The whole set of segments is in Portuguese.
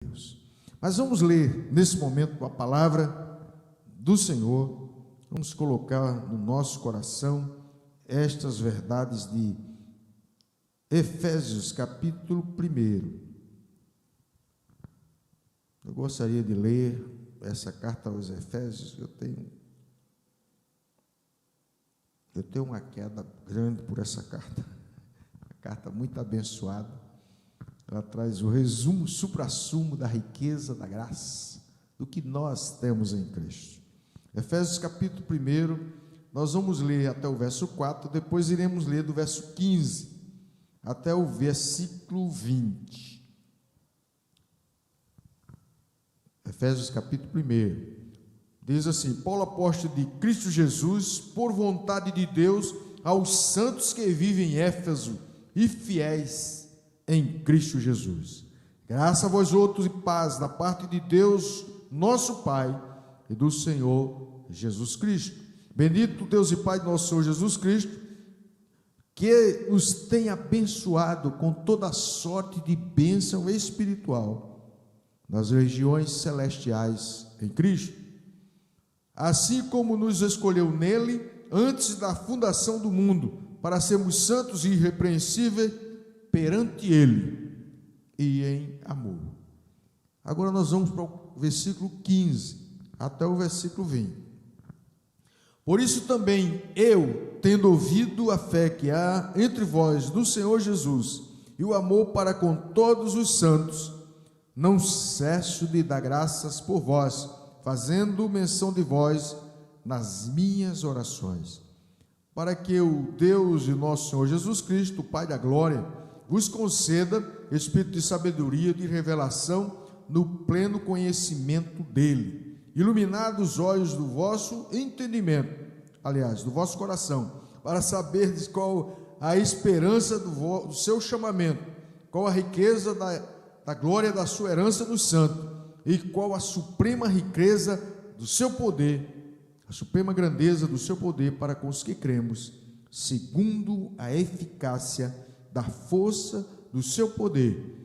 Deus. Mas vamos ler nesse momento a palavra do Senhor, vamos colocar no nosso coração estas verdades de Efésios capítulo 1. Eu gostaria de ler essa carta aos Efésios. Eu tenho uma queda grande por essa carta, uma carta muito abençoada. Ela traz o resumo, suprassumo da riqueza da graça, do que nós temos em Cristo. Efésios capítulo 1, nós vamos ler até o verso 4, depois iremos ler do verso 15 até o versículo 20. Efésios capítulo 1, diz assim: Paulo, apóstolo de Cristo Jesus, por vontade de Deus, aos santos que vivem em Éfeso e fiéis em Cristo Jesus. Graça a vós outros e paz da parte de Deus, nosso Pai, e do Senhor Jesus Cristo. Bendito Deus e Pai de nosso Senhor Jesus Cristo, que os tem abençoado com toda sorte de bênção espiritual nas regiões celestiais em Cristo, assim como nos escolheu nele antes da fundação do mundo, para sermos santos e irrepreensíveis perante ele e em amor. Agora nós vamos para o versículo 15 até o versículo 20. Por isso também eu, tendo ouvido a fé que há entre vós no Senhor Jesus e o amor para com todos os santos, não cesso de dar graças por vós, fazendo menção de vós nas minhas orações, para que o Deus de nosso Senhor Jesus Cristo, o Pai da glória, vos conceda espírito de sabedoria e de revelação no pleno conhecimento dele, iluminados os olhos do vosso entendimento, aliás, do vosso coração, para saberdes qual a esperança do seu chamamento, qual a riqueza da glória da sua herança nos santos, e qual a suprema riqueza do seu poder, a suprema grandeza do seu poder para com os que cremos, segundo a eficácia da força do seu poder,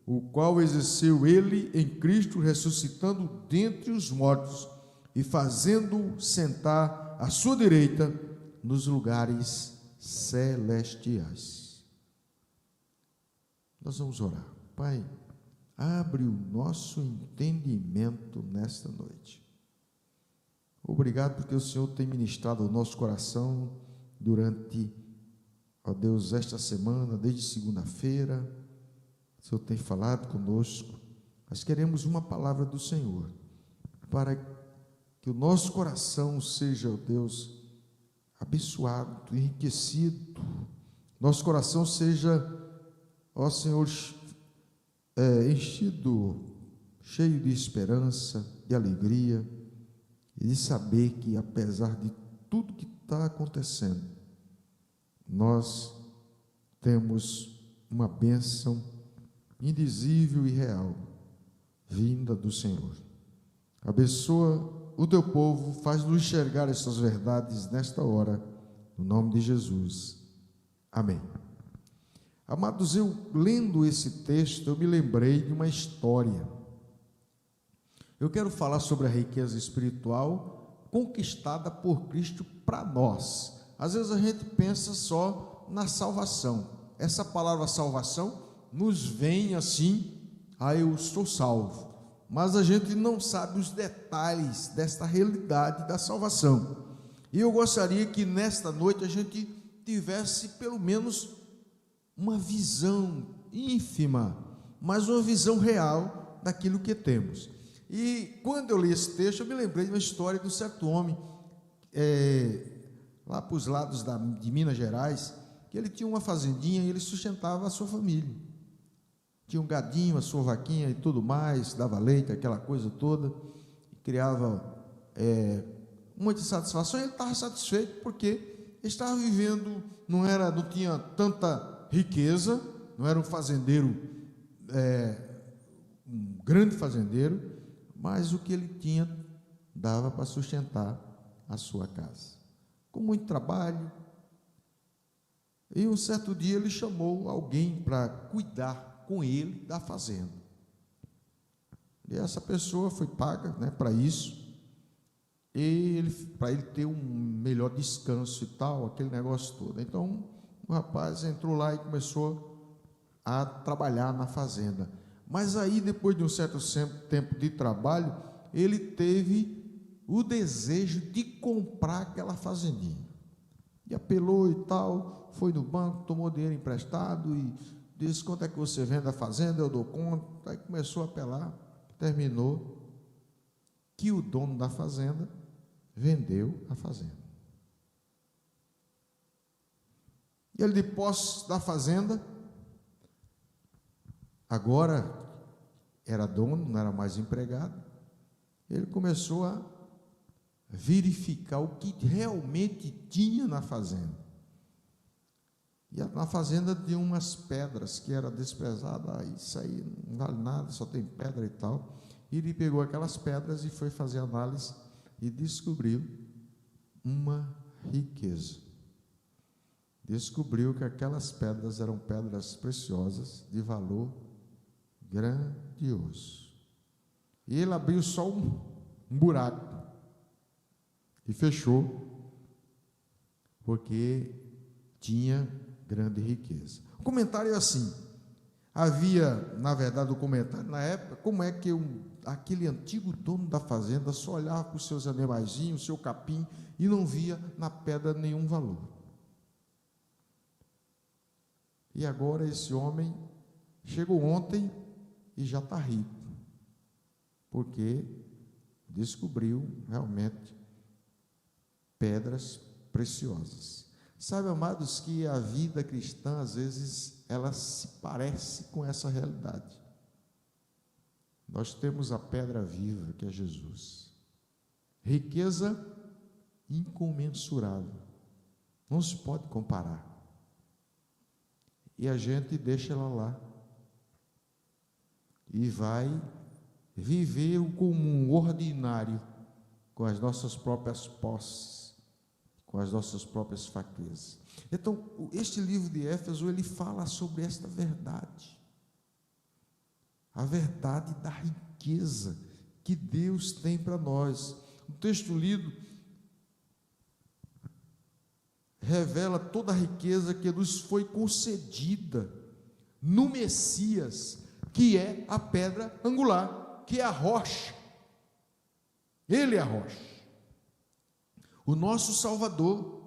o qual exerceu ele em Cristo, ressuscitando dentre os mortos e fazendo-o sentar à sua direita nos lugares celestiais. Nós vamos orar. Pai, abre o nosso entendimento nesta noite. Obrigado porque o Senhor tem ministrado ao nosso coração durante, ó Deus, esta semana, desde segunda-feira. O Senhor tem falado conosco. Nós queremos uma palavra do Senhor, para que o nosso coração seja, ó Deus, abençoado, enriquecido. Nosso coração seja, ó Senhor, enchido, cheio de esperança, de alegria, e de saber que, apesar de tudo que está acontecendo, nós temos uma bênção indizível e real, vinda do Senhor. Abençoa o teu povo, faz-nos enxergar essas verdades nesta hora, no nome de Jesus. Amém. Amados, eu lendo esse texto, eu me lembrei de uma história. Eu quero falar sobre a riqueza espiritual conquistada por Cristo para nós. Às vezes a gente pensa só na salvação. Essa palavra salvação nos vem assim, eu estou salvo. Mas a gente não sabe os detalhes desta realidade da salvação. E eu gostaria que nesta noite a gente tivesse pelo menos uma visão ínfima, mas uma visão real daquilo que temos. E quando eu li esse texto, eu me lembrei de uma história de um certo homem, lá para os lados de Minas Gerais, que ele tinha uma fazendinha e ele sustentava a sua família. Tinha um gadinho, a sua vaquinha e tudo mais, dava leite, aquela coisa toda, criava muita satisfação. E ele estava satisfeito porque estava vivendo, não tinha tanta riqueza, não era um fazendeiro, um grande fazendeiro, mas o que ele tinha dava para sustentar a sua casa, com muito trabalho. E um certo dia ele chamou alguém para cuidar com ele da fazenda. E essa pessoa foi paga, né, para isso, para ele ter um melhor descanso e tal, aquele negócio todo. Então, o rapaz entrou lá e começou a trabalhar na fazenda. Mas aí, depois de um certo tempo de trabalho, ele teve o desejo de comprar aquela fazendinha. E apelou e tal, foi no banco, tomou dinheiro emprestado e disse: quanto é que você vende a fazenda? Eu dou conta. Aí começou a apelar, terminou que o dono da fazenda vendeu a fazenda. E ele, de posse da fazenda, agora era dono, não era mais empregado, ele começou a verificar o que realmente tinha na fazenda. E na fazenda tinha umas pedras que era desprezada, isso aí não vale nada, só tem pedra e tal. E ele pegou aquelas pedras e foi fazer análise e descobriu uma riqueza. Descobriu que aquelas pedras eram pedras preciosas de valor grandioso. E ele abriu só um buraco e fechou, porque tinha grande riqueza. O comentário é assim: havia, na verdade, o comentário na época, como é que aquele antigo dono da fazenda só olhava para os seus animaizinhos, o seu capim, e não via na pedra nenhum valor. E agora esse homem chegou ontem e já está rico, porque descobriu realmente pedras preciosas. Sabe, amados, que a vida cristã, às vezes, ela se parece com essa realidade. Nós temos a pedra viva, que é Jesus. Riqueza incomensurável. Não se pode comparar. E a gente deixa ela lá. E vai viver o comum, o ordinário, com as nossas próprias posses, com as nossas próprias fraquezas. Então, este livro de Éfeso, ele fala sobre esta verdade. A verdade da riqueza que Deus tem para nós. O texto lido revela toda a riqueza que nos foi concedida no Messias, que é a pedra angular, que é a rocha. Ele é a rocha. O nosso Salvador.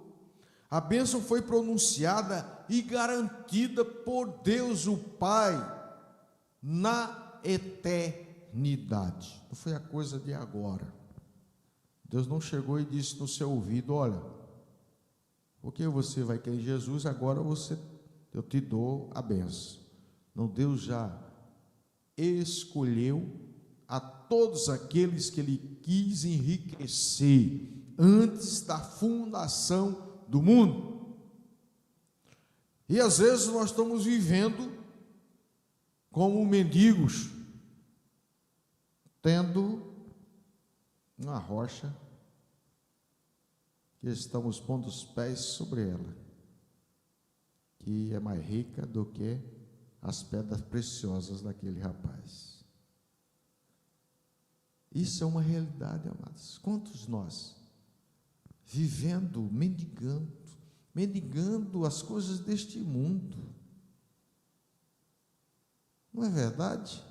A bênção foi pronunciada e garantida por Deus o Pai na eternidade. Não foi a coisa de agora. Deus não chegou e disse no seu ouvido: olha, porque você vai crer em Jesus, agora eu te dou a bênção. Não, Deus já escolheu a todos aqueles que Ele quis enriquecer antes da fundação do mundo. E às vezes nós estamos vivendo como mendigos, tendo uma rocha que estamos pondo os pés sobre ela, que é mais rica do que as pedras preciosas daquele rapaz. Isso é uma realidade, amados. Quantos nós vivendo, mendigando as coisas deste mundo? Não é verdade?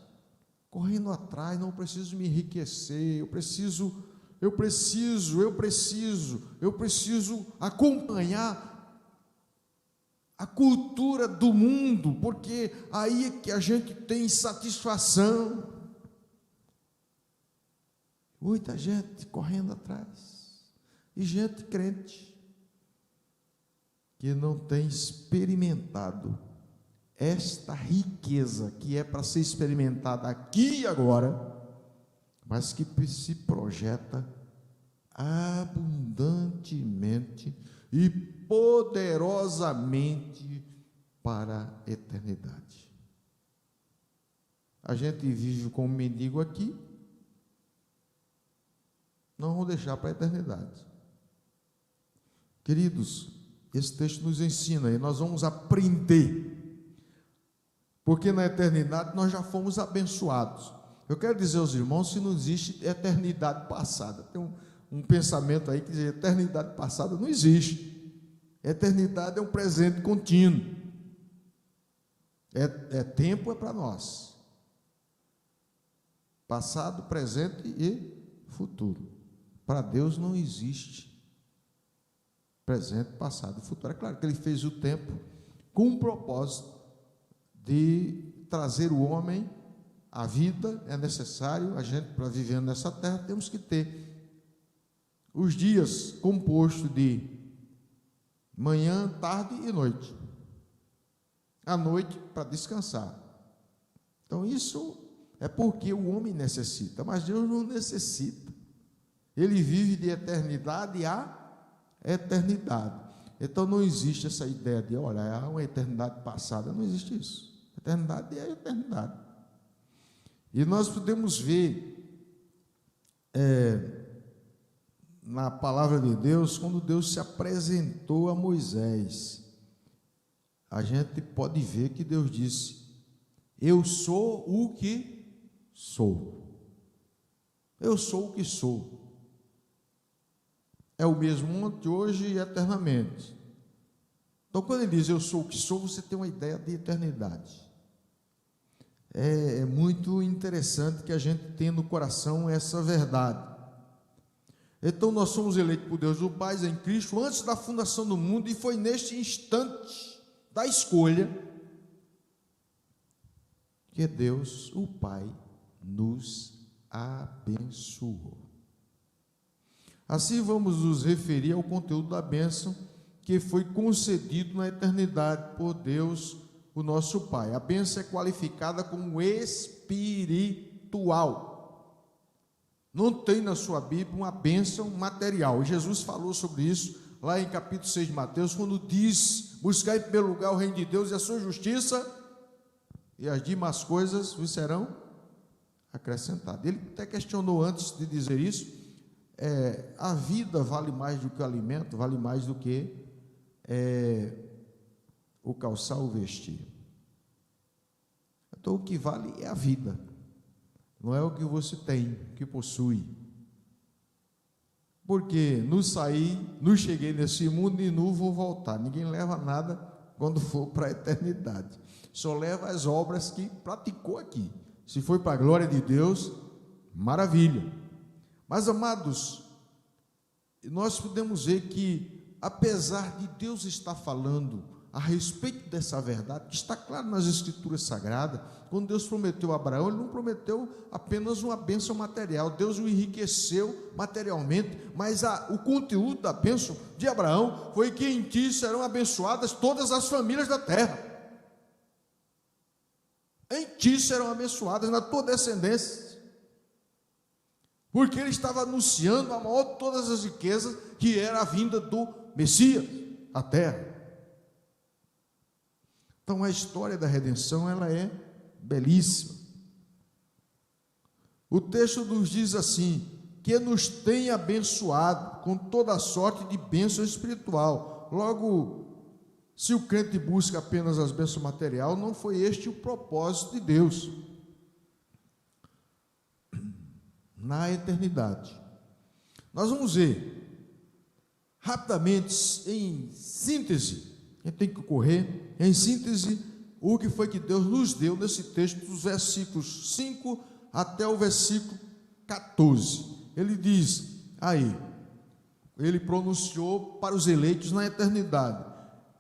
Correndo atrás, não preciso me enriquecer, eu preciso acompanhar a cultura do mundo, porque aí é que a gente tem satisfação. Muita gente correndo atrás, e gente crente que não tem experimentado esta riqueza que é para ser experimentada aqui e agora, mas que se projeta abundantemente e poderosamente para a eternidade. A gente vive como mendigo aqui, não vamos deixar para a eternidade. Queridos, esse texto nos ensina e nós vamos aprender, porque na eternidade nós já fomos abençoados. Eu quero dizer aos irmãos que não existe eternidade passada. Tem um pensamento aí que diz: eternidade passada não existe. Eternidade é um presente contínuo. Tempo é para nós. Passado, presente e futuro. Para Deus não existe presente, passado e futuro. É claro que Ele fez o tempo com um propósito de trazer o homem à vida. É necessário, a gente, para viver nessa terra, temos que ter os dias compostos de manhã, tarde e noite. À noite para descansar. Então isso é porque o homem necessita, mas Deus não necessita. Ele vive de eternidade a eternidade. Então não existe essa ideia de, olha, há uma eternidade passada. Não existe isso. Eternidade é eternidade. E nós podemos ver na palavra de Deus, quando Deus se apresentou a Moisés, a gente pode ver que Deus disse: eu sou o que sou. Eu sou o que sou. É o mesmo ontem, hoje e eternamente. Então, quando ele diz eu sou o que sou, você tem uma ideia de eternidade. É muito interessante que a gente tenha no coração essa verdade. Então, nós somos eleitos por Deus o Pai em Cristo antes da fundação do mundo, e foi neste instante da escolha que Deus, o Pai, nos abençoou. Assim vamos nos referir ao conteúdo da bênção que foi concedido na eternidade por Deus, o nosso Pai. A bênção é qualificada como espiritual. Não tem na sua Bíblia uma bênção material. Jesus falou sobre isso lá em capítulo 6 de Mateus, quando diz: buscar em primeiro lugar o reino de Deus e a sua justiça, e as demais coisas vos serão acrescentadas. Ele até questionou antes de dizer isso. A vida vale mais do que o alimento, vale mais do que o calçar, o vestir. Então o que vale é a vida, não é o que você tem, que possui. Porque no cheguei nesse mundo e não vou voltar. Ninguém leva nada quando for para a eternidade, só leva as obras que praticou aqui. Se foi para a glória de Deus, maravilha. Mas, amados, nós podemos ver que, apesar de Deus estar falando a respeito dessa verdade, que está claro nas Escrituras Sagradas, quando Deus prometeu a Abraão, Ele não prometeu apenas uma bênção material. Deus o enriqueceu materialmente, mas o conteúdo da bênção de Abraão foi que em ti serão abençoadas todas as famílias da terra. Em ti serão abençoadas, na tua descendência. Porque ele estava anunciando a maior de todas as riquezas, que era a vinda do Messias à terra. Então a história da redenção, ela é belíssima. O texto nos diz assim: que nos tem abençoado com toda sorte de bênção espiritual. Logo, se o crente busca apenas as bênçãos materiais, não foi este o propósito de Deus na eternidade. Nós vamos ver rapidamente, em síntese, a gente tem que correr, em síntese, o que foi que Deus nos deu nesse texto, dos versículos 5 até o versículo 14. Ele diz aí, ele pronunciou para os eleitos na eternidade: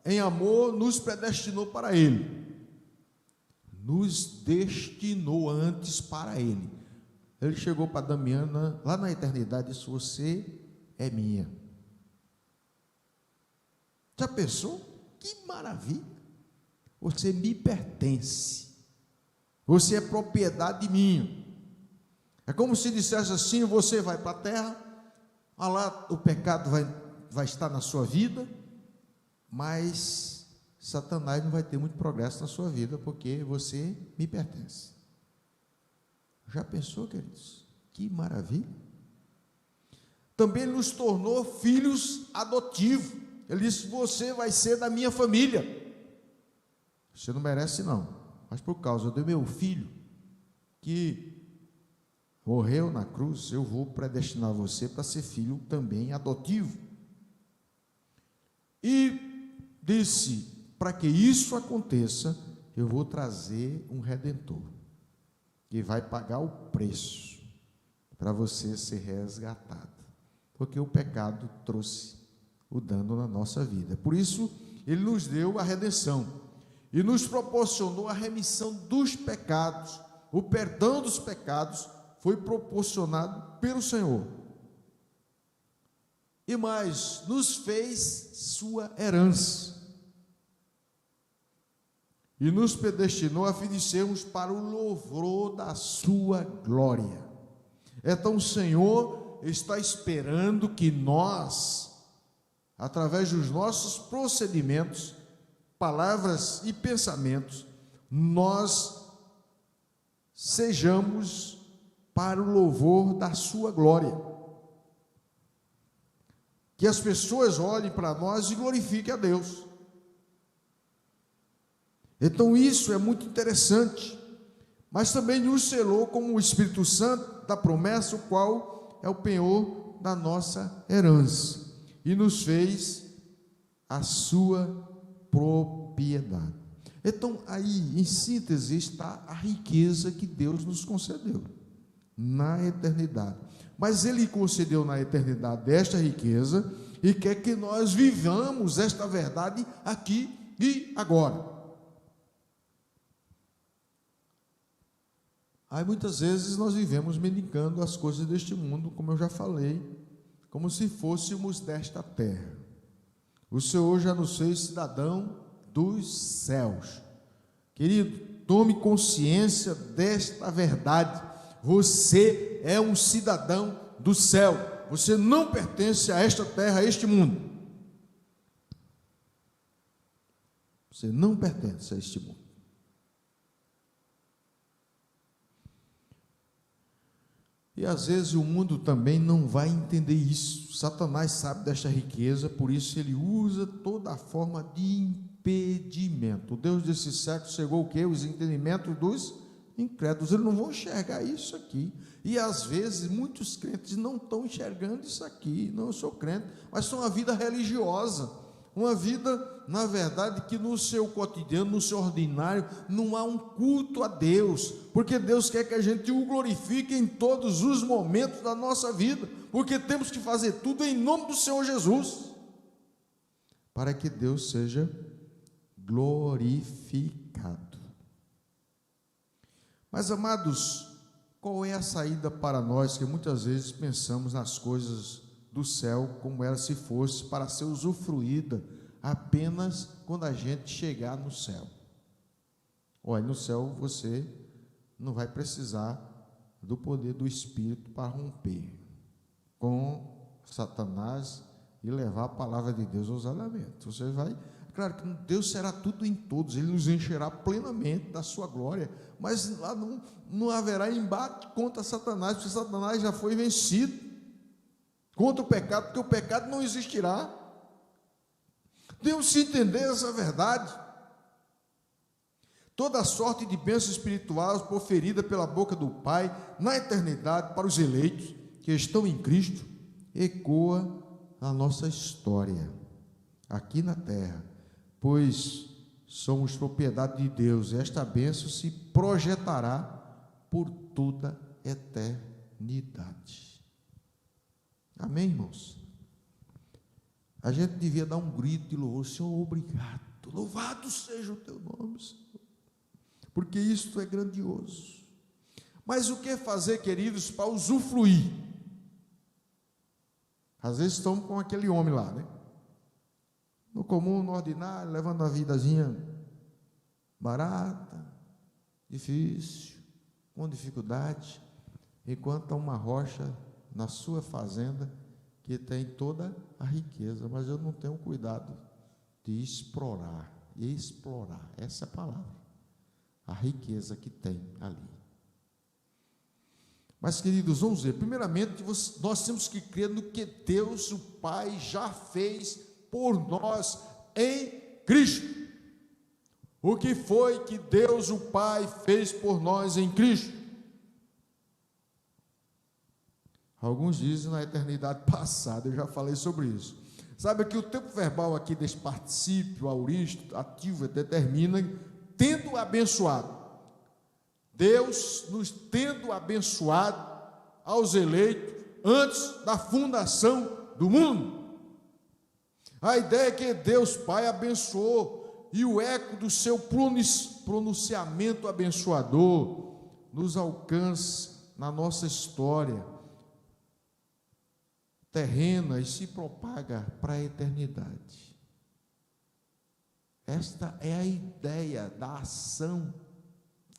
em amor nos predestinou para Ele, nos destinou antes para Ele. Ele chegou para Damiana, lá na eternidade, e disse: você é minha. Já pensou? Que maravilha! Você me pertence. Você é propriedade minha. É como se dissesse assim: você vai para a terra, lá o pecado vai estar na sua vida, mas Satanás não vai ter muito progresso na sua vida, porque você me pertence. Já pensou, queridos? Que maravilha! Também nos tornou filhos adotivos. Ele disse: você vai ser da minha família. Você não merece não, mas por causa do meu filho, que morreu na cruz, eu vou predestinar você para ser filho também adotivo. E disse: para que isso aconteça, eu vou trazer um redentor, que vai pagar o preço para você ser resgatado, porque o pecado trouxe o dano na nossa vida. Por isso, ele nos deu a redenção e nos proporcionou a remissão dos pecados. O perdão dos pecados foi proporcionado pelo Senhor. E mais, nos fez sua herança. E nos predestinou a fim de sermos para o louvor da sua glória. Então o Senhor está esperando que nós, através dos nossos procedimentos, palavras e pensamentos, nós sejamos para o louvor da sua glória. Que as pessoas olhem para nós e glorifiquem a Deus. Então isso é muito interessante, mas também nos selou como o Espírito Santo da promessa, o qual é o penhor da nossa herança, e nos fez a sua propriedade. Então aí, em síntese, está a riqueza que Deus nos concedeu na eternidade. Mas Ele concedeu na eternidade esta riqueza e quer que nós vivamos esta verdade aqui e agora. Aí muitas vezes nós vivemos mendicando as coisas deste mundo, como eu já falei, como se fôssemos desta terra. O Senhor já nos fez cidadão dos céus. Querido, tome consciência desta verdade. Você é um cidadão do céu. Você não pertence a esta terra, a este mundo. Você não pertence a este mundo. E às vezes o mundo também não vai entender isso. Satanás sabe desta riqueza, por isso ele usa toda a forma de impedimento. O Deus desse século chegou o quê? Os entendimentos dos incrédulos. Eles não vão enxergar isso aqui. E às vezes muitos crentes não estão enxergando isso aqui. Não, eu sou crente, mas sou uma vida religiosa. Uma vida, na verdade, que no seu cotidiano, no seu ordinário, não há um culto a Deus, porque Deus quer que a gente o glorifique em todos os momentos da nossa vida, porque temos que fazer tudo em nome do Senhor Jesus, para que Deus seja glorificado. Mas, amados, qual é a saída para nós que muitas vezes pensamos nas coisas do céu como ela se fosse para ser usufruída apenas quando a gente chegar no céu? Olha, no céu você não vai precisar do poder do Espírito para romper com Satanás e levar a palavra de Deus aos elementos. Você vai, claro que Deus será tudo em todos, Ele nos encherá plenamente da sua glória, mas lá não haverá embate contra Satanás, porque Satanás já foi vencido contra o pecado, porque o pecado não existirá. Temos que entender essa verdade. Toda sorte de bênção espiritual proferida pela boca do Pai na eternidade para os eleitos que estão em Cristo ecoa a nossa história aqui na terra, pois somos propriedade de Deus, e esta bênção se projetará por toda a eternidade. Amém, irmãos? A gente devia dar um grito de louvor: Senhor, obrigado, louvado seja o teu nome, Senhor, porque isto é grandioso. Mas o que fazer, queridos, para usufruir? Às vezes estamos com aquele homem lá, né? No comum, no ordinário, levando uma vidazinha barata, difícil, com dificuldade, enquanto há uma rocha na sua fazenda que tem toda a riqueza, mas eu não tenho cuidado de explorar, essa é a palavra, a riqueza que tem ali. Mas, queridos, vamos ver, primeiramente, nós temos que crer no que Deus, o Pai, já fez por nós em Cristo. O que foi que Deus, o Pai, fez por nós em Cristo? Alguns dizem na eternidade passada, eu já falei sobre isso. Sabe que o tempo verbal aqui desse particípio auristo, ativo, determina tendo abençoado. Deus nos tendo abençoado aos eleitos antes da fundação do mundo. A ideia é que Deus Pai abençoou e o eco do seu pronunciamento abençoador nos alcança na nossa história terrena e se propaga para a eternidade. Esta é a ideia da ação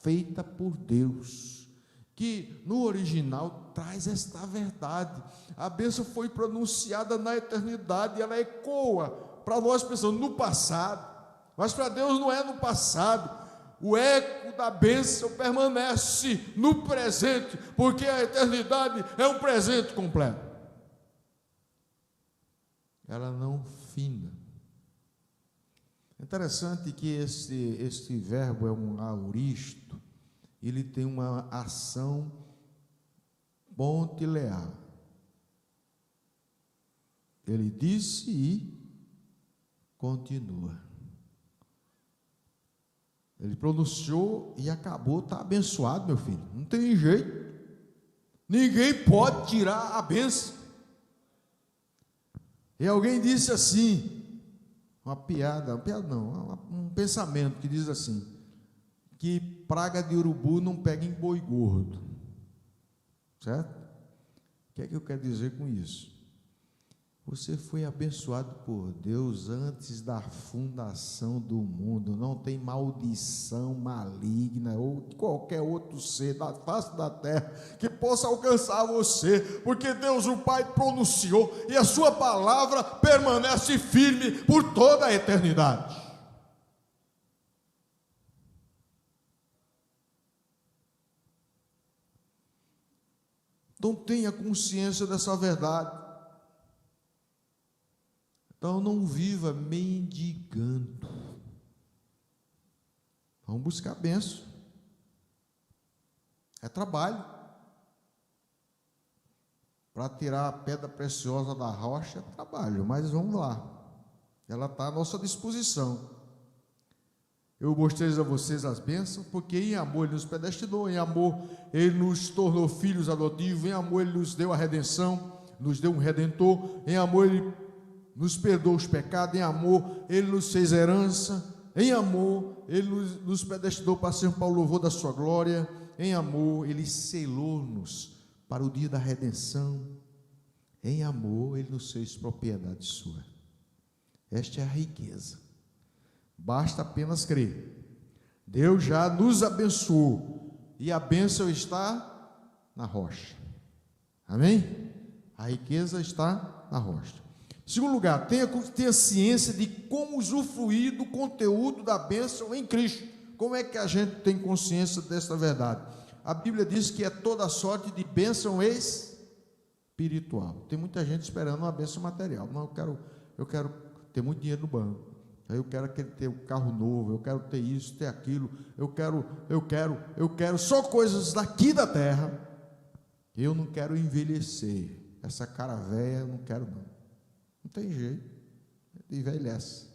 feita por Deus, que no original traz esta verdade. A bênção foi pronunciada na eternidade, ela ecoa para nós pensando no passado, mas para Deus não é no passado. O eco da bênção permanece no presente, porque a eternidade é um presente completo. Ela não fina. É interessante que este verbo é um auristo, ele tem uma ação pontilear. Ele disse e continua. Ele pronunciou e acabou, está abençoado, meu filho. Não tem jeito. Ninguém pode tirar a bênção. E alguém disse assim, uma piada não, um pensamento que diz assim, que praga de urubu não pega em boi gordo. Certo? O que é que eu quero dizer com isso? Você foi abençoado por Deus antes da fundação do mundo. Não tem maldição maligna ou qualquer outro ser da face da terra que possa alcançar você, porque Deus o Pai pronunciou e a sua palavra permanece firme por toda a eternidade. Então tenha consciência dessa verdade. Então não viva mendigando. Vamos buscar bênção. É trabalho. Para tirar a pedra preciosa da rocha é trabalho, mas vamos lá. Ela está à nossa disposição. Eu mostrei a vocês as bênçãos, porque em amor Ele nos predestinou, em amor Ele nos tornou filhos adotivos, em amor Ele nos deu a redenção, nos deu um redentor, em amor Ele nos perdoou os pecados, em amor Ele nos fez herança, em amor Ele nos predestinou para ser para o louvor da sua glória, em amor Ele selou-nos para o dia da redenção, em amor Ele nos fez propriedade sua. Esta é a riqueza, basta apenas crer. Deus já nos abençoou e a bênção está na rocha, amém? A riqueza está na rocha. Em segundo lugar, tenha ciência de como usufruir do conteúdo da bênção em Cristo. Como é que a gente tem consciência dessa verdade? A Bíblia diz que é toda sorte de bênção espiritual. Tem muita gente esperando uma bênção material. Não, eu quero ter muito dinheiro no banco. Eu quero ter um carro novo, eu quero ter isso, ter aquilo, eu quero só coisas daqui da terra. Eu não quero envelhecer. Essa cara velha eu não quero não. Não tem jeito, envelhece.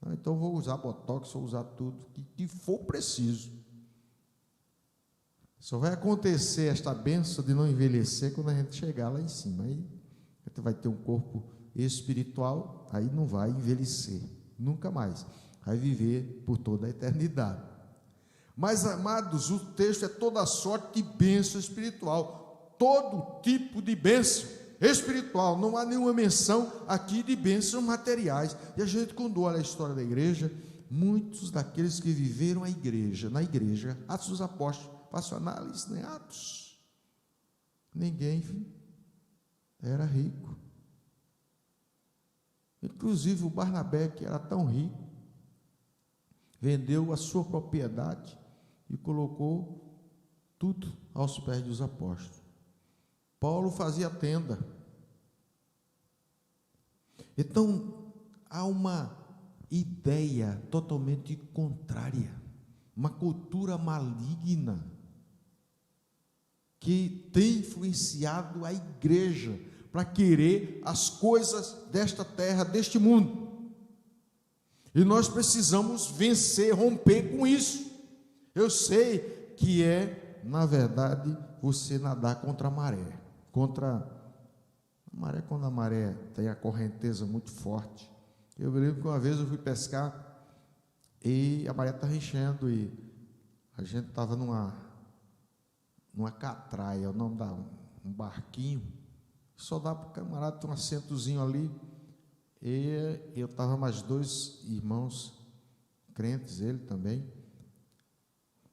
Então vou usar botox, vou usar tudo que for preciso. Só vai acontecer esta bênção de não envelhecer quando a gente chegar lá em cima. Aí a gente vai ter um corpo espiritual, aí não vai envelhecer, nunca mais. Vai viver por toda a eternidade. Mas, amados, o texto é toda sorte de bênção espiritual, todo tipo de bênção espiritual, não há nenhuma menção aqui de bênçãos materiais. E a gente, quando olha a história da igreja, muitos daqueles que viveram na igreja, Atos dos Apóstolos, faço análise em Atos, ninguém era rico. Inclusive o Barnabé, que era tão rico, vendeu a sua propriedade e colocou tudo aos pés dos apóstolos. Paulo fazia tenda. Então, há uma ideia totalmente contrária, uma cultura maligna, que tem influenciado a igreja para querer as coisas desta terra, deste mundo. E nós precisamos vencer, romper com isso. Eu sei que na verdade, você nadar contra a maré. Contra a maré, quando a maré tem a correnteza muito forte. Eu me lembro que uma vez eu fui pescar e a maré estava enchendo e a gente estava numa catraia, o nome da um barquinho, só dá para o camarada ter um assentozinho ali, e eu estava mais 2 irmãos crentes, ele também,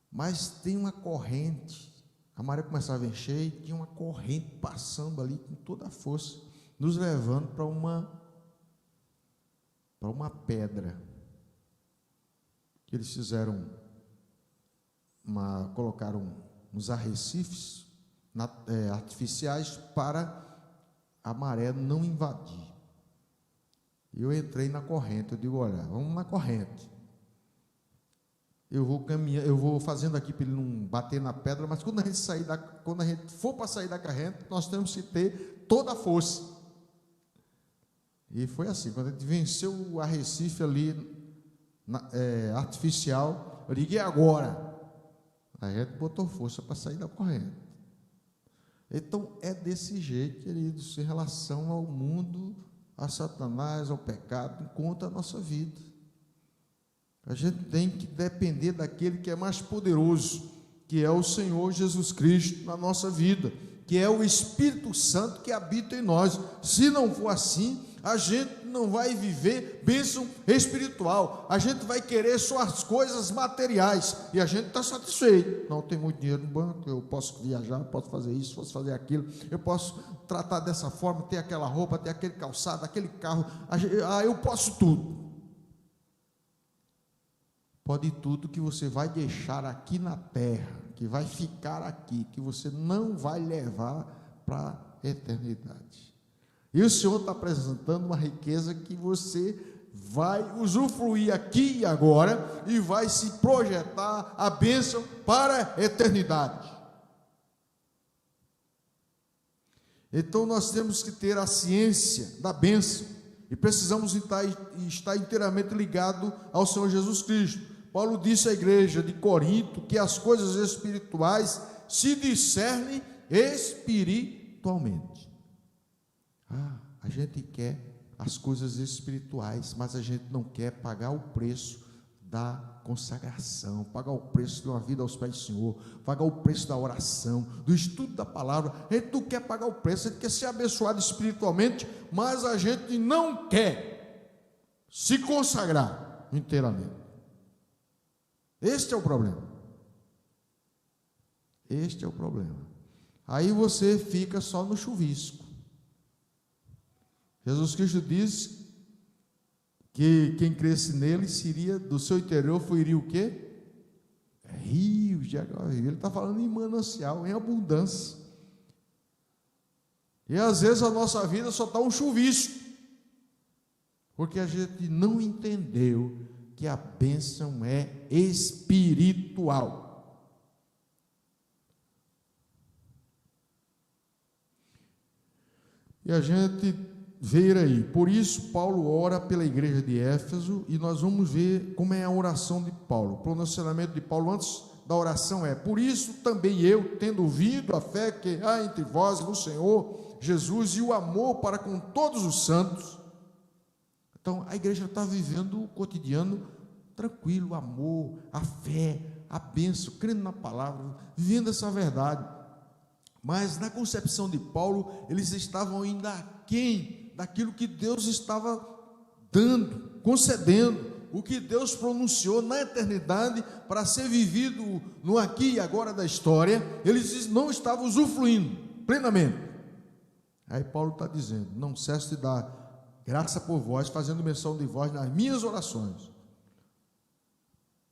mas tem uma corrente, a maré começava a encher e tinha uma corrente passando ali com toda a força, nos levando para uma pedra, que eles fizeram, colocaram uns arrecifes artificiais para a maré não invadir. Eu entrei na corrente, eu digo, olha, vamos na corrente. Eu vou caminhar, eu vou fazendo aqui para ele não bater na pedra, mas quando a gente for para sair da corrente, nós temos que ter toda a força. E foi assim, quando a gente venceu o arrecife ali artificial, eu digo, e agora? A gente botou força para sair da corrente. Então, é desse jeito, queridos, em relação ao mundo, a Satanás, ao pecado, contra a nossa vida. A gente tem que depender daquele que é mais poderoso, que é o Senhor Jesus Cristo na nossa vida, que é o Espírito Santo que habita em nós. Se não for assim, a gente não vai viver bênção espiritual, a gente vai querer só as coisas materiais, e a gente está satisfeito. Não, tem muito dinheiro no banco, eu posso viajar, posso fazer isso, posso fazer aquilo, eu posso tratar dessa forma, ter aquela roupa, ter aquele calçado, aquele carro, eu posso tudo. Pode tudo que você vai deixar aqui na terra, que vai ficar aqui, que você não vai levar para a eternidade. E o Senhor está apresentando uma riqueza que você vai usufruir aqui e agora e vai se projetar a bênção para a eternidade. Então nós temos que ter a ciência da bênção e precisamos estar inteiramente ligado ao Senhor Jesus Cristo. Paulo disse à igreja de Corinto que as coisas espirituais se discernem espiritualmente. A gente quer as coisas espirituais, mas a gente não quer pagar o preço da consagração, pagar o preço de uma vida aos pés do Senhor, pagar o preço da oração, do estudo da palavra. A gente não quer pagar o preço, a gente quer ser abençoado espiritualmente, mas a gente não quer se consagrar inteiramente. Este é o problema. Este é o problema. Aí você fica só no chuvisco. Jesus Cristo diz que quem cresce nele seria, do seu interior fluiria o quê? Rios de água viva. Ele está falando em manancial, em abundância. E às vezes a nossa vida só está um chuvisco, porque a gente não entendeu que a bênção é espiritual. E a gente ver aí, por isso Paulo ora pela igreja de Éfeso, e nós vamos ver como é a oração de Paulo. O pronunciamento de Paulo antes da oração é: por isso também eu, tendo ouvido a fé que há entre vós no Senhor Jesus e o amor para com todos os santos. Então a igreja está vivendo o cotidiano tranquilo, o amor, a fé, a bênção, crendo na palavra, vivendo essa verdade. Mas na concepção de Paulo, eles estavam ainda aquém daquilo que Deus estava dando, concedendo, o que Deus pronunciou na eternidade para ser vivido no aqui e agora da história. Eles não estavam usufruindo plenamente. Aí Paulo está dizendo: não cesso de dar graça por vós, fazendo menção de vós nas minhas orações.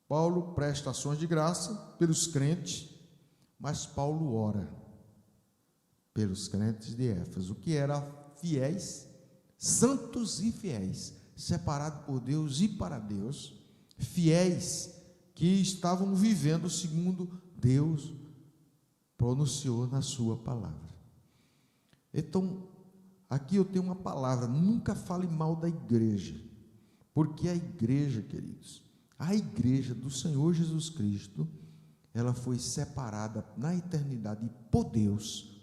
Paulo presta ações de graça pelos crentes, mas Paulo ora pelos crentes de Éfeso, que eram fiéis, santos e fiéis, separados por Deus e para Deus, fiéis que estavam vivendo segundo Deus pronunciou na sua palavra. Então, aqui eu tenho uma palavra: nunca fale mal da igreja, porque a igreja, queridos, a igreja do Senhor Jesus Cristo, ela foi separada na eternidade por Deus,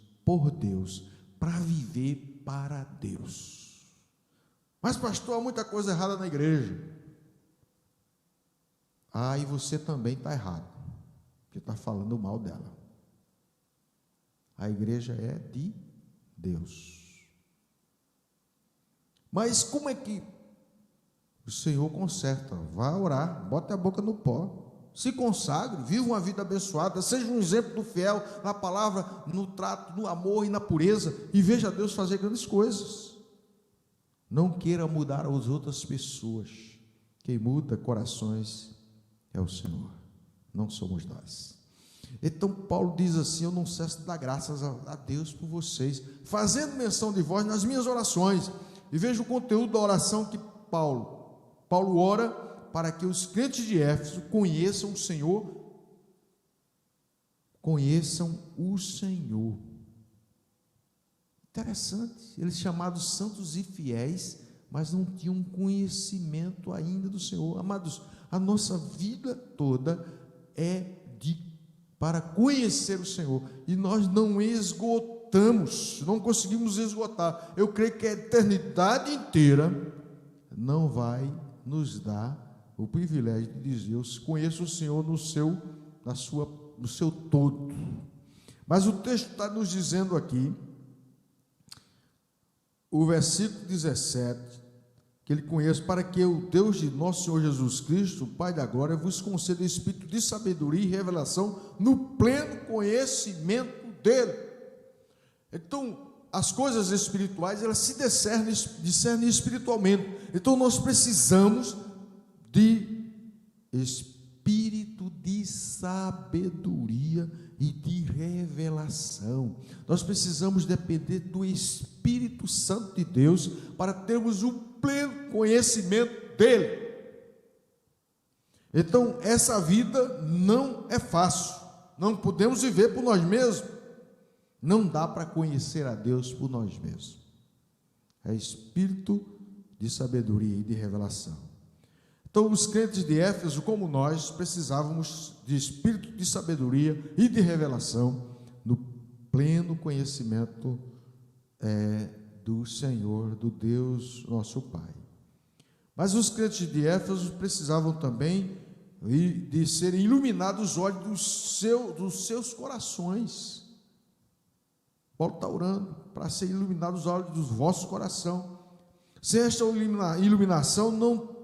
para viver para Deus. Mas pastor, há muita coisa errada na igreja. E você também está errado, porque está falando mal dela. A igreja é de Deus. Mas como é que o Senhor conserta? Vá orar, bote a boca no pó, se consagre, viva uma vida abençoada, seja um exemplo do fiel na palavra, no trato, no amor e na pureza, e veja Deus fazer grandes coisas. Não queira mudar as outras pessoas. Quem muda corações é o Senhor, não somos nós. Então Paulo diz assim: eu não cesso de dar graças a Deus por vocês, fazendo menção de vós nas minhas orações. E veja o conteúdo da oração que Paulo ora para que os crentes de Éfeso conheçam o Senhor. Interessante, eles chamados santos e fiéis, mas não tinham conhecimento ainda do Senhor. Amados, a nossa vida toda é para conhecer o Senhor, e nós não esgotamos, não conseguimos esgotar. Eu creio que a eternidade inteira não vai nos dar o privilégio de dizer: eu conheço o Senhor no seu todo. Mas o texto está nos dizendo aqui, o versículo 17, que ele conhece, para que o Deus de nosso Senhor Jesus Cristo, o Pai da glória, vos conceda espírito de sabedoria e revelação no pleno conhecimento dele. Então, as coisas espirituais, elas se discernem espiritualmente. Então, nós precisamos de espírito de sabedoria e de revelação. Nós precisamos depender do Espírito Santo de Deus para termos o pleno conhecimento dele. Então, essa vida não é fácil. Não podemos viver por nós mesmos. Não dá para conhecer a Deus por nós mesmos. É espírito de sabedoria e de revelação. Então, os crentes de Éfeso, como nós, precisávamos de espírito de sabedoria e de revelação no pleno conhecimento do Senhor, do Deus nosso Pai. Mas os crentes de Éfeso precisavam também de serem iluminados os olhos dos seus corações. Paulo está orando para ser iluminados os olhos dos vossos corações. Sem esta iluminação não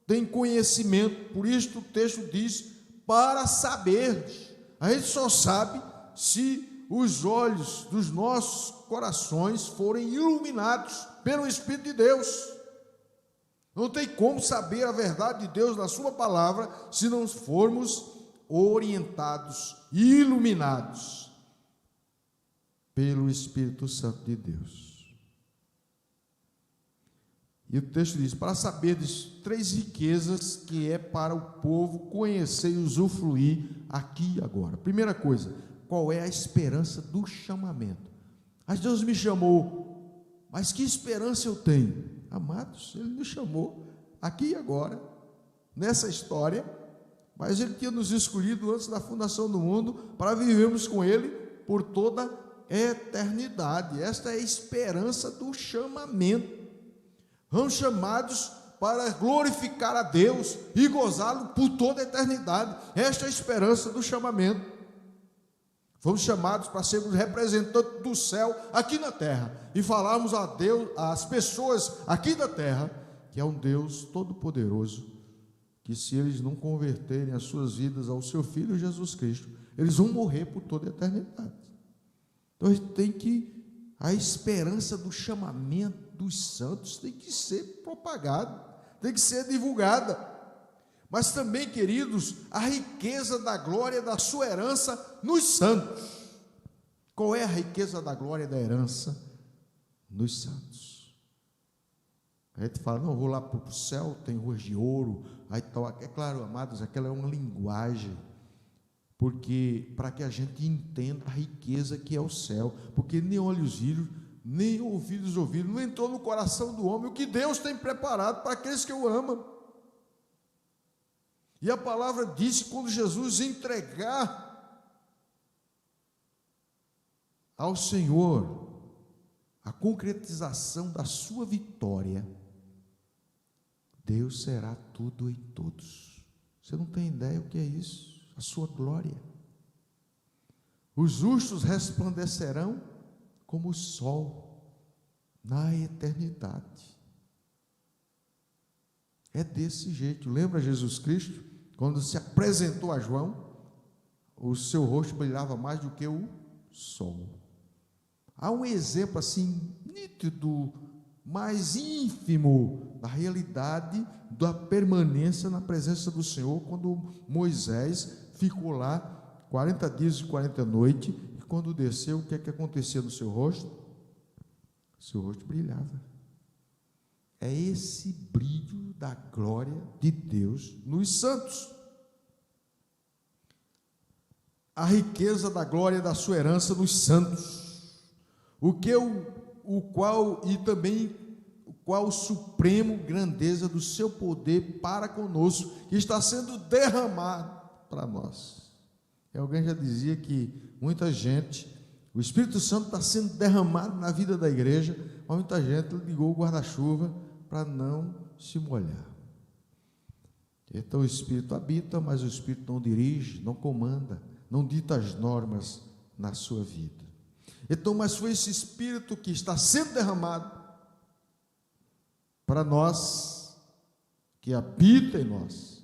tem conhecimento. Por isso o texto diz: para saber. A gente só sabe se os olhos dos nossos corações forem iluminados pelo Espírito de Deus. Não tem como saber a verdade de Deus na sua palavra se não formos orientados, iluminados pelo Espírito Santo de Deus. E o texto diz: para saberdes 3 riquezas que é para o povo conhecer e usufruir aqui e agora. Primeira coisa, qual é a esperança do chamamento? Mas Deus me chamou, mas que esperança eu tenho? Amados, Ele nos chamou aqui e agora, nessa história, mas Ele tinha nos escolhido antes da fundação do mundo para vivermos com Ele por toda a eternidade. Esta é a esperança do chamamento. Fomos chamados para glorificar a Deus e gozá-lo por toda a eternidade. Esta é a esperança do chamamento. Fomos chamados para sermos representantes do céu aqui na terra e falarmos a Deus, às pessoas aqui da terra, que é um Deus todo-poderoso, que se eles não converterem as suas vidas ao seu Filho Jesus Cristo, eles vão morrer por toda a eternidade. Então a gente tem a esperança do chamamento dos santos tem que ser propagada, tem que ser divulgada. Mas também, queridos, a riqueza da glória da sua herança nos santos. Qual é a riqueza da glória da herança nos santos? A gente fala: não, vou lá para o céu, tem ruas de ouro, aí tal. É claro, amados, aquela é uma linguagem porque para que a gente entenda a riqueza que é o céu, porque nem olhos viram, nem ouvidos ouviram, não entrou no coração do homem o que Deus tem preparado para aqueles que o amam. E a palavra diz que quando Jesus entregar ao Senhor a concretização da sua vitória, Deus será tudo em todos. Você não tem ideia o que é isso? A sua glória. Os justos resplandecerão como o sol na eternidade. É desse jeito. Lembra Jesus Cristo, quando se apresentou a João, o seu rosto brilhava mais do que o sol. Há um exemplo assim nítido, mais ínfimo da realidade da permanência na presença do Senhor, quando Moisés ficou lá 40 dias e 40 noites, e quando desceu, o que é que acontecia no seu rosto? O seu rosto brilhava. É esse brilho da glória de Deus nos santos. A riqueza da glória da sua herança nos santos. Qual supremo grandeza do seu poder para conosco, que está sendo derramado para nós. E alguém já dizia que muita gente, o Espírito Santo está sendo derramado na vida da igreja, mas muita gente ligou o guarda-chuva para não se molhar. Então o Espírito habita, mas o Espírito não dirige, não comanda, não dita as normas na sua vida. Então, mas foi esse Espírito que está sendo derramado para nós, que habita em nós.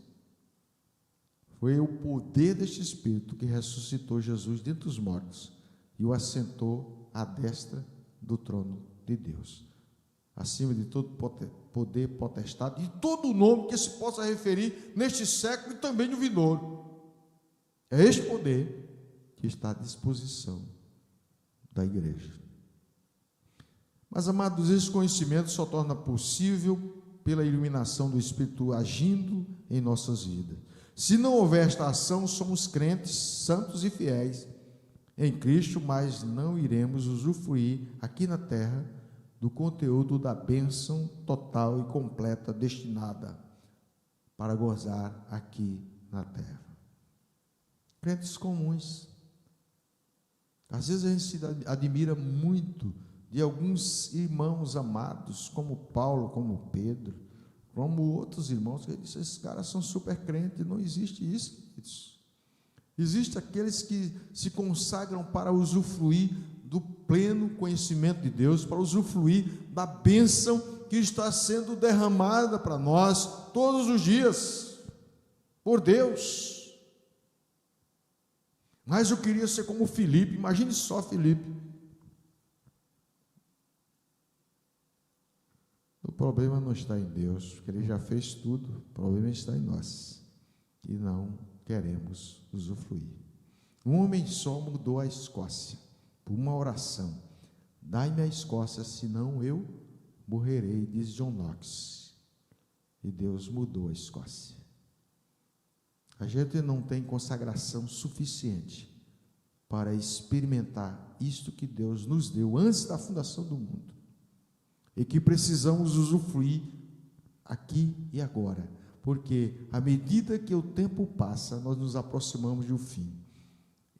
Foi o poder deste Espírito que ressuscitou Jesus dentre os mortos e o assentou à destra do trono de Deus, acima de todo poder, potestade e todo nome que se possa referir neste século e também no vindouro. É este poder que está à disposição da igreja. Mas, amados, esse conhecimento só torna possível pela iluminação do Espírito agindo em nossas vidas. Se não houver esta ação, somos crentes, santos e fiéis em Cristo, mas não iremos usufruir aqui na terra do conteúdo da bênção total e completa destinada para gozar aqui na terra. Crentes comuns. Às vezes a gente se admira muito de alguns irmãos amados, como Paulo, como Pedro, como outros irmãos, que dizem, esses caras são super crentes. Não existe isso. Existe aqueles que se consagram para usufruir do pleno conhecimento de Deus, para usufruir da bênção que está sendo derramada para nós todos os dias, por Deus. Mas eu queria ser como Filipe. Imagine só Filipe. O problema não está em Deus, porque Ele já fez tudo. O problema está em nós, que não queremos usufruir. Um homem só mudou a Escócia por uma oração: dai-me a Escócia, senão eu morrerei, diz John Knox. E Deus mudou a Escócia. A gente não tem consagração suficiente para experimentar isto que Deus nos deu antes da fundação do mundo, e que precisamos usufruir aqui e agora, porque à medida que o tempo passa, nós nos aproximamos do fim,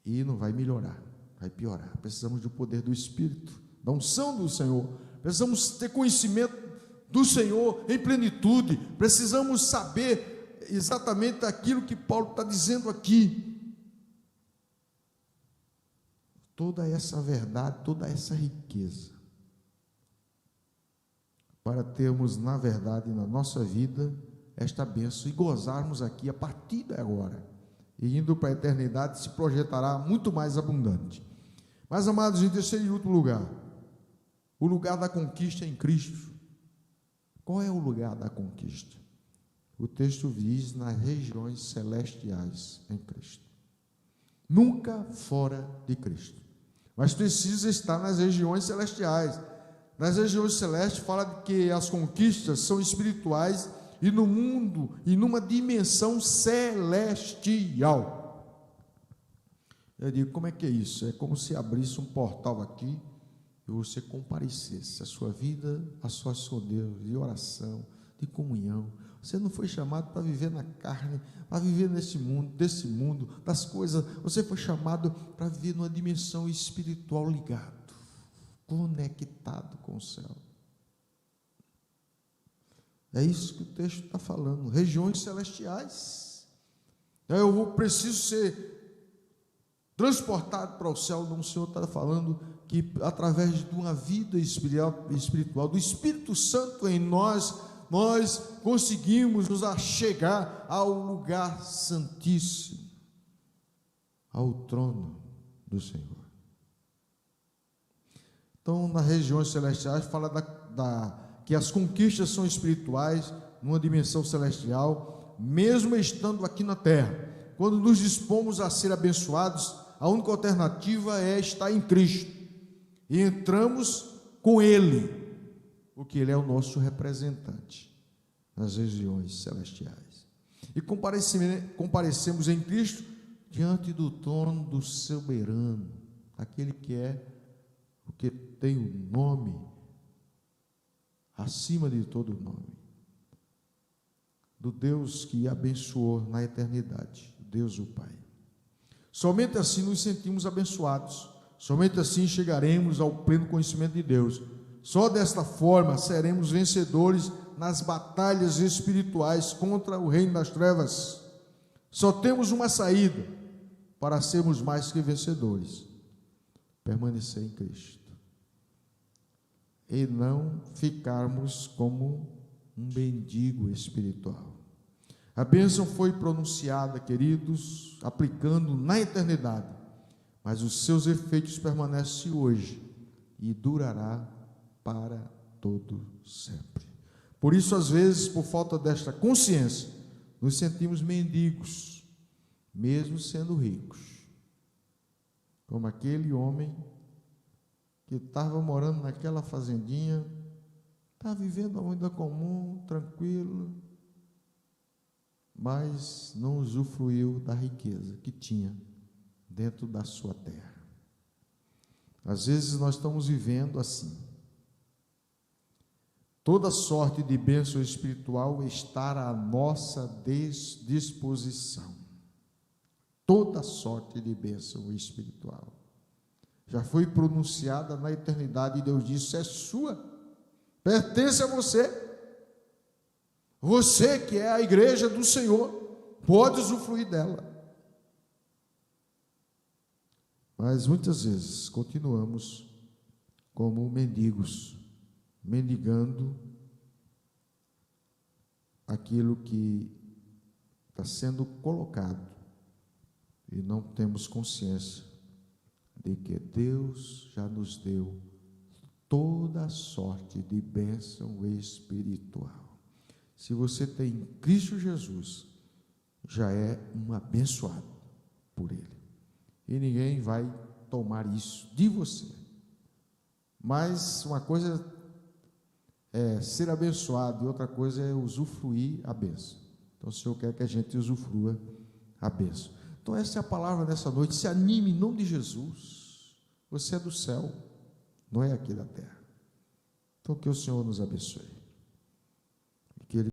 e não vai melhorar, vai piorar. Precisamos do poder do Espírito, da unção do Senhor, precisamos ter conhecimento do Senhor em plenitude, precisamos saber exatamente aquilo que Paulo está dizendo aqui. Toda essa verdade, toda essa riqueza, para termos, na verdade, na nossa vida, esta bênção e gozarmos aqui a partir de agora, e indo para a eternidade se projetará muito mais abundante. Mas, amados, em terceiro e último lugar, o lugar da conquista em Cristo. Qual é o lugar da conquista? O texto diz: nas regiões celestiais em Cristo. Nunca fora de Cristo, mas precisa estar nas regiões celestiais. Nas regiões celestes fala de que as conquistas são espirituais e no mundo, e numa dimensão celestial. Eu digo, como é que é isso? É como se abrisse um portal aqui e você comparecesse a sua vida a sós com Deus, de oração, de comunhão. Você não foi chamado para viver na carne, para viver desse mundo, das coisas. Você foi chamado para viver numa dimensão espiritual ligado, conectado com o céu. É isso que o texto está falando, regiões celestiais. Eu preciso ser transportado para o céu. Não, o Senhor está falando que através de uma vida espiritual, do Espírito Santo em nós conseguimos nos achegar ao lugar santíssimo, ao trono do Senhor. Então, nas regiões celestiais, fala que as conquistas são espirituais, numa dimensão celestial, mesmo estando aqui na terra. Quando nos dispomos a ser abençoados, a única alternativa é estar em Cristo, e entramos com Ele, porque Ele é o nosso representante nas regiões celestiais, e comparecemos em Cristo diante do trono do soberano, aquele que tem o nome acima de todo nome, do Deus que abençoou na eternidade, Deus o Pai. Somente assim nos sentimos abençoados, somente assim chegaremos ao pleno conhecimento de Deus. Só desta forma seremos vencedores nas batalhas espirituais contra o reino das trevas. Só temos uma saída para sermos mais que vencedores: permanecer em Cristo e não ficarmos como um mendigo espiritual. A bênção foi pronunciada, queridos, aplicando na eternidade, mas os seus efeitos permanecem hoje e durará para todo sempre. Por isso, às vezes, por falta desta consciência, nos sentimos mendigos, mesmo sendo ricos, como aquele homem que estava morando naquela fazendinha, estava vivendo uma vida comum, tranquilo, mas não usufruiu da riqueza que tinha dentro da sua terra. Às vezes nós estamos vivendo assim. Toda sorte de bênção espiritual está à nossa disposição. Toda sorte de bênção espiritual já foi pronunciada na eternidade, e Deus disse: é sua, pertence a você. Você que é a igreja do Senhor, pode usufruir dela. Mas muitas vezes continuamos como mendigos, mendigando aquilo que está sendo colocado, e não temos consciência de que Deus já nos deu toda a sorte de bênção espiritual. Se você tem Cristo Jesus, já é um abençoado por Ele, e ninguém vai tomar isso de você. Mas uma coisa é ser abençoado e outra coisa é usufruir a bênção. Então o Senhor quer que a gente usufrua a bênção. Então essa é a palavra dessa noite. Se anime em nome de Jesus. Você é do céu, não é aqui da terra. Então que o Senhor nos abençoe.